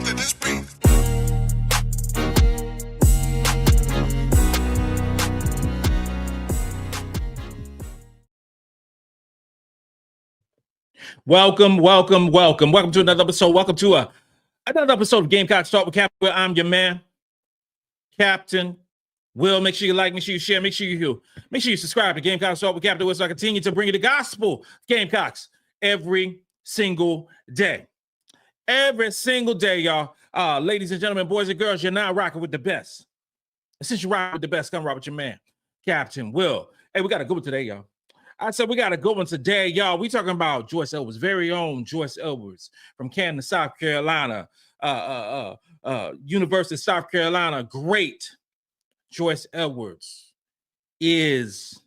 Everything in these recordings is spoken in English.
to this beat. Welcome to another episode. Welcome to another episode of Gamecocks Talk with Captain. I'm your man, Captain Will. Make sure you like, make sure you share, make sure you subscribe to Gamecocks Talk with Captain Will so I continue to bring you the gospel Gamecocks every single day. Every single day, y'all. Ladies and gentlemen, boys and girls, you're now rocking with the best. And since you're rocking with the best, come rock with your man, Captain Will. Hey, we got a good one today, y'all. I said we got a good one today, y'all. We talking about Joyce Edwards, very own Joyce Edwards from Canton, South Carolina, University of South Carolina. Great Joyce Edwards is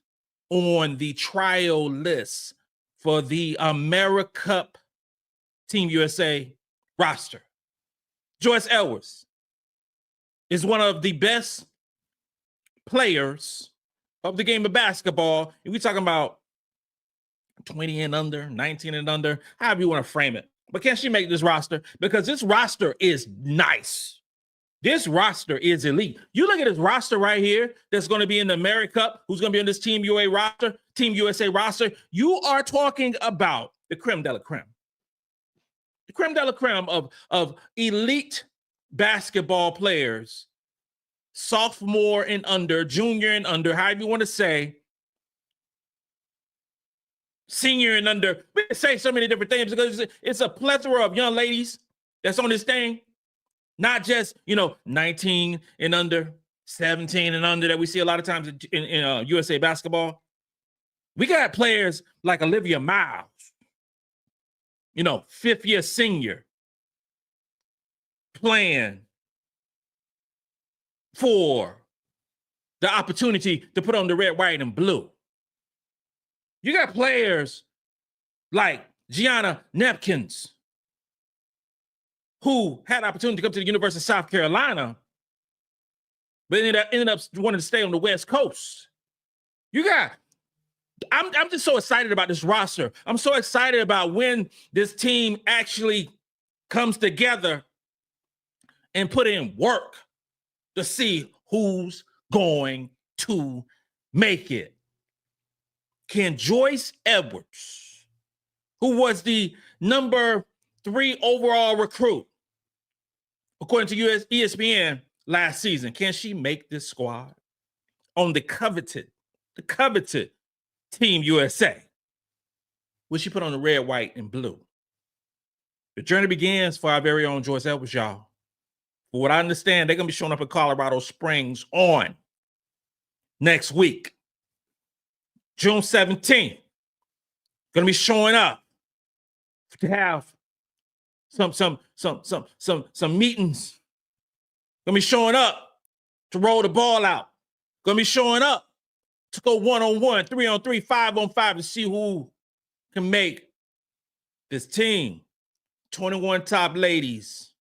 on the trial list for the Americup Team USA roster. Joyce Edwards is one of the best players of the game of basketball. And we're talking about 20 and under, 19 and under, however you want to frame it. But can she make this roster? Because this roster is nice. This roster is elite. You look at this roster right here that's going to be in the Americup, who's going to be in this Team USA roster. You are talking about the creme de la creme. The creme de la creme of elite basketball players, sophomore and under, junior and under, however you want to say, senior and under. We can say so many different things because it's a plethora of young ladies that's on this thing. Not just, 19 and under, 17 and under that we see a lot of times in USA basketball. We got players like Olivia Miles, fifth year senior, playing for the opportunity to put on the red, white, and blue. You got players like Gianna Nepkins, who had the opportunity to come to the University of South Carolina, but ended up wanting to stay on the West Coast. I'm just so excited about this roster. I'm so excited about when this team actually comes together and put in work to see who's going to make it. Can Joyce Edwards, who was the number 3 overall recruit, according to ESPN last season, can she make this squad on the coveted Team USA? Will she put on the red, white, and blue? The journey begins for our very own Joyce Edwards, y'all. For what I understand, they're going to be showing up in Colorado Springs on next week, June 17th. Going to be showing up to have some meetings. Going to be showing up to roll the ball out. Going to be showing up to go 1-on-1, 3-on-3, 5-on-5 to see who can make this team. 21 top ladies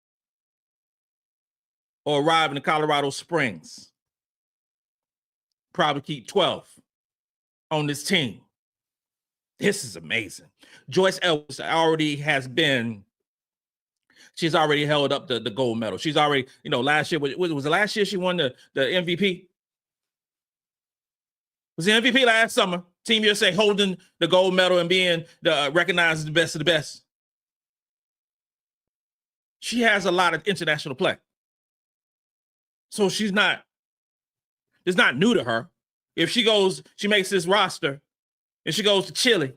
or arrive in the Colorado Springs. Probably keep 12 on this team. This is amazing. Joyce Edwards she's already held up the gold medal. She's already, last year, was the last year she won the MVP? Was the MVP last summer? Team USA holding the gold medal and being recognized as the best of the best. She has a lot of international play. So it's not new to her. If she makes this roster and she goes to Chile,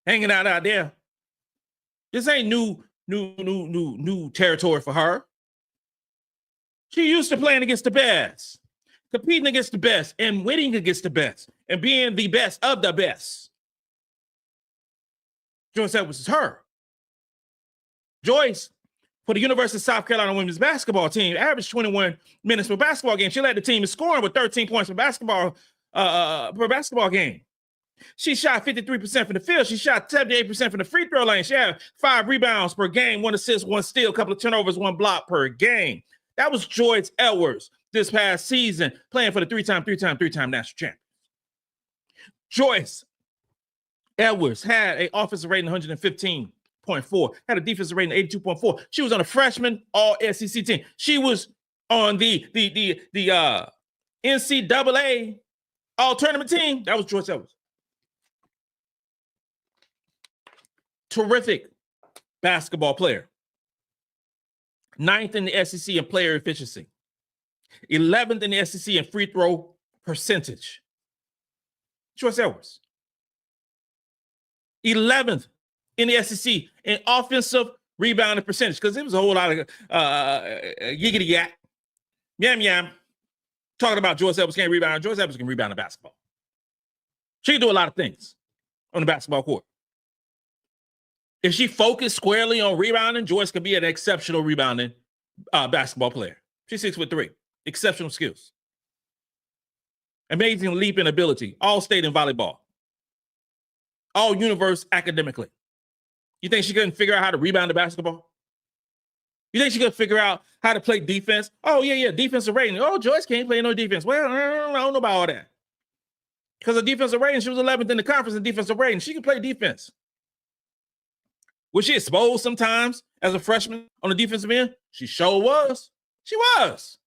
hanging out there, this ain't new territory for her. She used to playing against the best, competing against the best, and winning against the best, and being the best of the best. Joyce Edwards is her. Joyce, for the University of South Carolina women's basketball team, averaged 21 minutes per basketball game. She led the team in scoring with 13 points per basketball game. She shot 53% from the field. She shot 78% from the free throw line. She had 5 rebounds per game, 1 assist, 1 steal, a couple of turnovers, 1 block per game. That was Joyce Edwards this past season, playing for the three-time national champions. Joyce Edwards had an offensive rating 115 82.4, had a defensive rating of 82.4. She was on a freshman all-SEC team. She was on the NCAA all-tournament team. That was Joyce Edwards. Terrific basketball player. 9th in the SEC in player efficiency. 11th in the SEC in free throw percentage. Joyce Edwards. 11th in the SEC in offensive rebounding percentage, because it was a whole lot of yiggity yak, yam, talking about Joyce Edwards can't rebound. Joyce Edwards can rebound in basketball. She can do a lot of things on the basketball court. If she focused squarely on rebounding, Joyce could be an exceptional rebounding basketball player. She's 6'3", exceptional skills. Amazing leap in ability, all state in volleyball. All universe academically. You think she couldn't figure out how to rebound the basketball? You think she could figure out how to play defense? Oh, yeah, defensive rating. Oh, Joyce can't play no defense. Well, I don't know about all that. Because of defensive rating, she was 11th in the conference in defensive rating. She can play defense. Was she exposed sometimes as a freshman on the defensive end? She sure was. She was.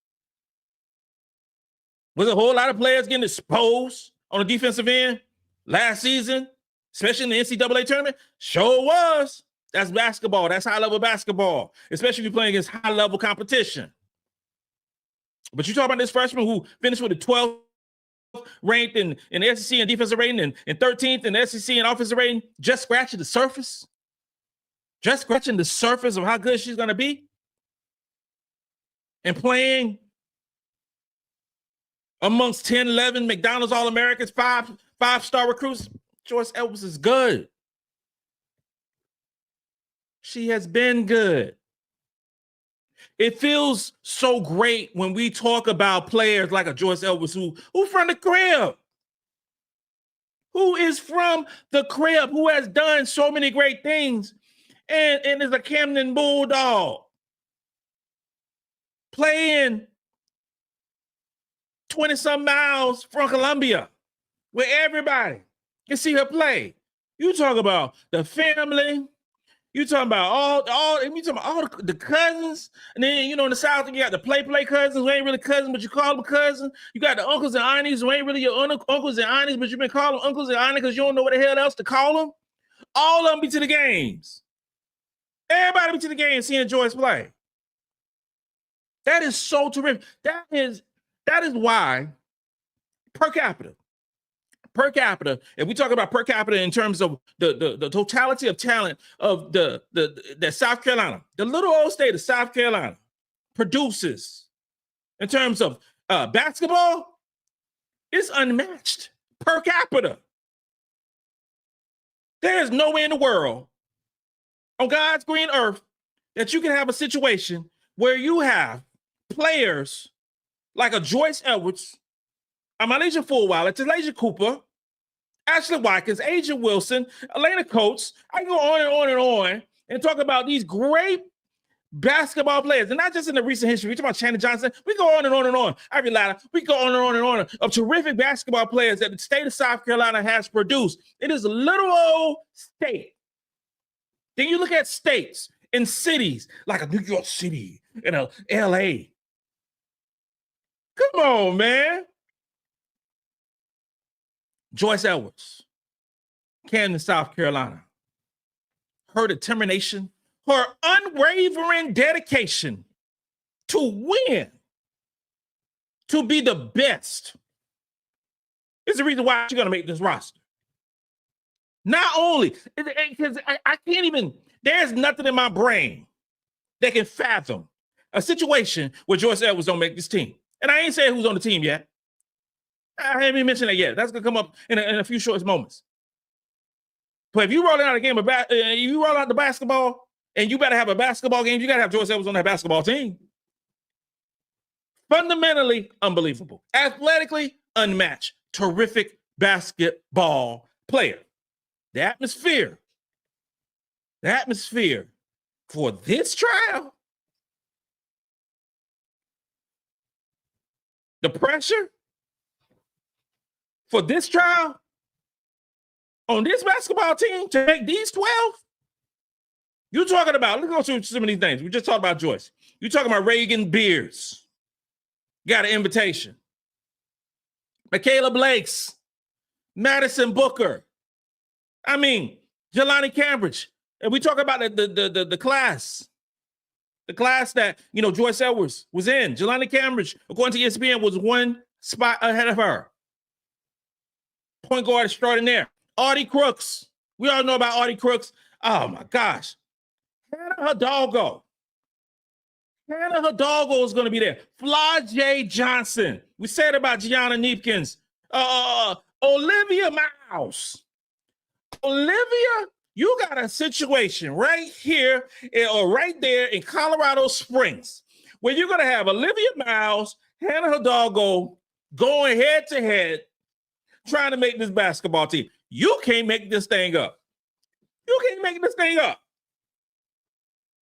Was a whole lot of players getting exposed on the defensive end last season, especially in the NCAA tournament? Sure was. That's basketball. That's high-level basketball, especially if you're playing against high-level competition. But you talk about this freshman who finished with the 12th ranked in the SEC in defensive rating and 13th in the SEC in offensive rating, just scratching the surface? Just scratching the surface of how good she's going to be? And playing amongst 10, 11 McDonald's All-Americans, five-star recruits? Joyce Edwards is good. She has been good. It feels so great when we talk about players like a Joyce Edwards who from the crib. Who is from the crib, who has done so many great things and is a Camden Bulldog. Playing 20-some miles from Columbia where everybody can see her play. You talk about the family. You talking about all the cousins, and then in the South you got the play cousins who ain't really cousins, but you call them cousins. You got the uncles and aunties who ain't really your uncles and aunties, but you've been calling them uncles and aunties because you don't know what the hell else to call them. All of them be to the games. Everybody be to the game seeing Joyce play. That is so terrific. That is why per capita, if we talk about per capita in terms of the totality of talent of the South Carolina, the little old state of South Carolina produces in terms of basketball, it's unmatched per capita. There is nowhere in the world on God's green earth that you can have a situation where you have players like a Joyce Edwards, a Malaysia Fulwiler, Talasia Cooper, Ashley Watkins, Asia Wilson, Elena Coates. I can go on and on and on and talk about these great basketball players, and not just in the recent history. We talk about Tessa Johnson. We go on and on and on. Ivy Ladder. We go on and on and on of terrific basketball players that the state of South Carolina has produced. It is a little old state. Then you look at states and cities like a New York City and a LA. Come on, man. Joyce Edwards, Camden, South Carolina. Her determination, her unwavering dedication to win, to be the best, is the reason why she's going to make this roster. Not only, because I can't even, there's nothing in my brain that can fathom a situation where Joyce Edwards don't make this team. And I ain't saying who's on the team yet. I haven't even mentioned that yet. That's going to come up in a few short moments. But if you roll out a game of you roll out the basketball, and you better have a basketball game, you got to have Joyce Edwards on that basketball team. Fundamentally unbelievable. Athletically unmatched. Terrific basketball player. The atmosphere for this trial, the pressure for this trial on this basketball team to make these 12, You talking about, let's go through some of these things. We just talked about Joyce. You talking about Reagan Beers. Got an invitation. Michaela Blakes. Madison Booker. I mean, Jelani Cambridge. And we talk about the class. The class that, Joyce Edwards was in. Jelani Cambridge, according to ESPN, was one spot ahead of her. Point guard extraordinaire. Artie Crooks. We all know about Artie Crooks. Oh, my gosh. Hannah Hidalgo. Hannah Hidalgo is going to be there. Flajay Johnson. We said about Gianna Neepkins. Olivia Miles. Olivia, you got a situation right here or right there in Colorado Springs where you're going to have Olivia Miles, Hannah Hidalgo going head to head trying to make this basketball team. You can't make this thing up. You can't make this thing up.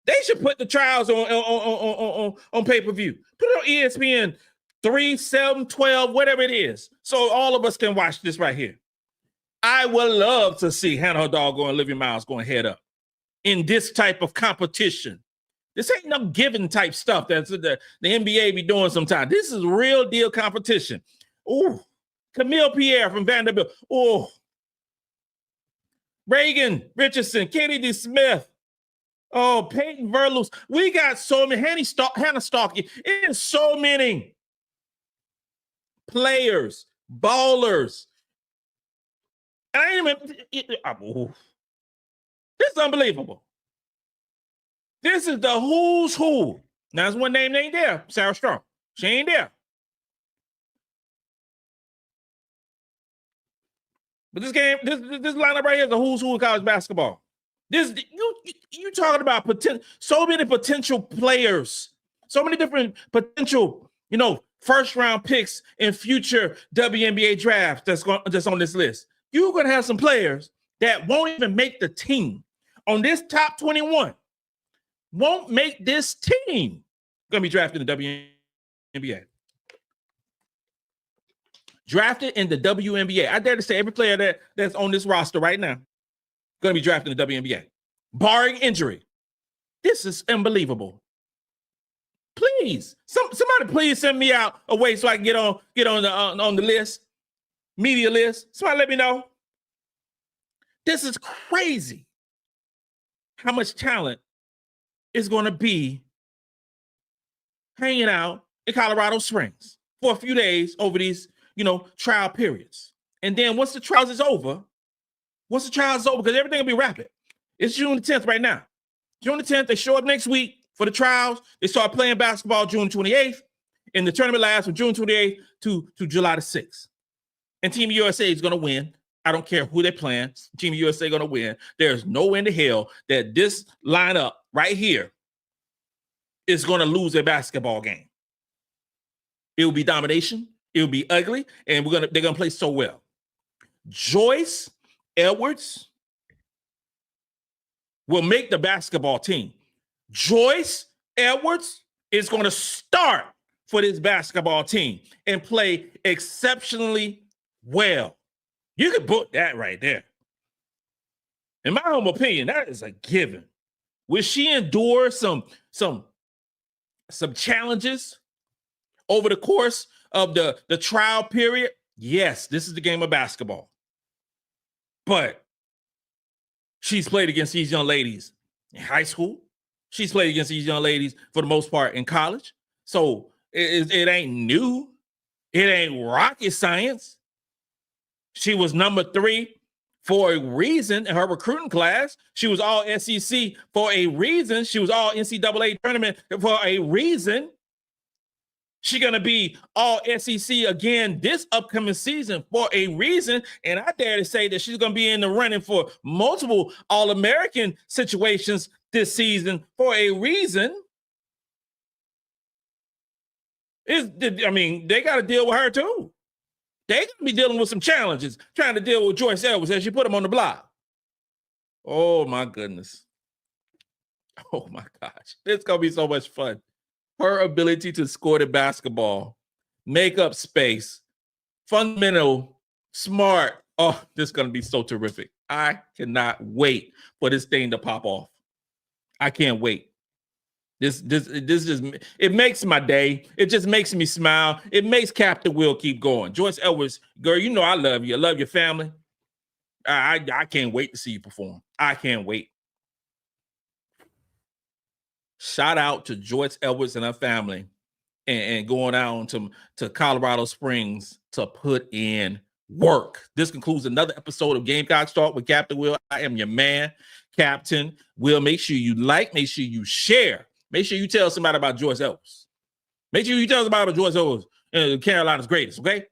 They should put the trials on pay-per-view. Put it on ESPN 3, 7, 12, whatever it is. So all of us can watch this right here. I would love to see Hannah Hidalgo and Olivia Miles going head up in this type of competition. This ain't no given type stuff that's the NBA be doing sometimes. This is real deal competition. Ooh, Camille Pierre from Vanderbilt. Ooh. Reagan Richardson, Kennedy Smith. Oh, Peyton Verloos. We got so many. Hannah Starkey. It is so many players, ballers. And I ain't even. This is unbelievable. This is the who's who. Now, there's one name that ain't there. Sarah Strong. She ain't there. But this game, this lineup right here is the who's who in college basketball. You talking about so many potential players, so many different potential, first round picks in future WNBA drafts that's on this list. You're going to have some players that won't even make the team on this top 21. Won't make this team. Going to be drafted in the WNBA. Drafted in the WNBA. I dare to say every player that's on this roster right now going to be drafted in the WNBA, barring injury. This is unbelievable. Please, somebody please send me out a way so I can get on the list, media list. Somebody let me know. This is crazy. How much talent is going to be hanging out in Colorado Springs for a few days over these, trial periods. And then once the trials is over, because everything will be rapid. It's June the 10th right now. June the 10th, they show up next week for the trials. They start playing basketball June 28th, and the tournament lasts from June 28th to July the 6th. And Team USA is going to win. I don't care who they're playing. Team USA is going to win. There's no way in the hell that this lineup right here is going to lose a basketball game. It will be domination. It will be ugly, and they're going to play so well. Joyce Edwards will make the basketball team. Joyce Edwards is going to start for this basketball team and play exceptionally well. You can book that right there. In my humble opinion, that is a given. Will she endure some challenges over the course of the trial period? Yes, this is the game of basketball. But she's played against these young ladies in high school. She's played against these young ladies for the most part in college. So it ain't new. It ain't rocket science. She was number 3 for a reason in her recruiting class. She was all SEC for a reason. She was all NCAA tournament for a reason. She's going to be all SEC again this upcoming season for a reason. And I dare to say that she's going to be in the running for multiple All-American situations this season for a reason. They got to deal with her too. They're going to be dealing with some challenges, trying to deal with Joyce Edwards as she put them on the block. Oh, my goodness. Oh, my gosh. It's going to be so much fun. Her ability to score the basketball, make up space, fundamental, smart. Oh, this is going to be so terrific. I cannot wait for this thing to pop off. I can't wait. This just it makes my day. It just makes me smile. It makes Captain Will keep going. Joyce Edwards, girl, you know I love you. I love your family. I can't wait to see you perform. I can't wait. Shout out to Joyce Edwards and her family and going out to Colorado Springs to put in work. This concludes another episode of Gamecocks Talk with Captain Will. I am your man, Captain Will. Make sure you like, make sure you share. Make sure you tell somebody about Joyce Edwards. Make sure you tell somebody about Joyce Edwards, Carolina's greatest, okay?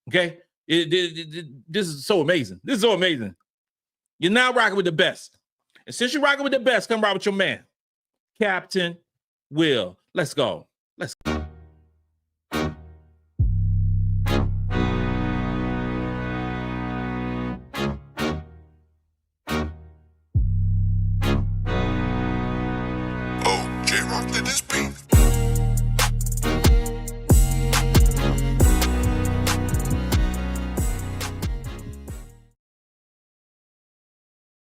Okay? This is so amazing. This is so amazing. You're now rocking with the best. And since you're rocking with the best, come rock with your man, Captain Will. Let's go. Let's go.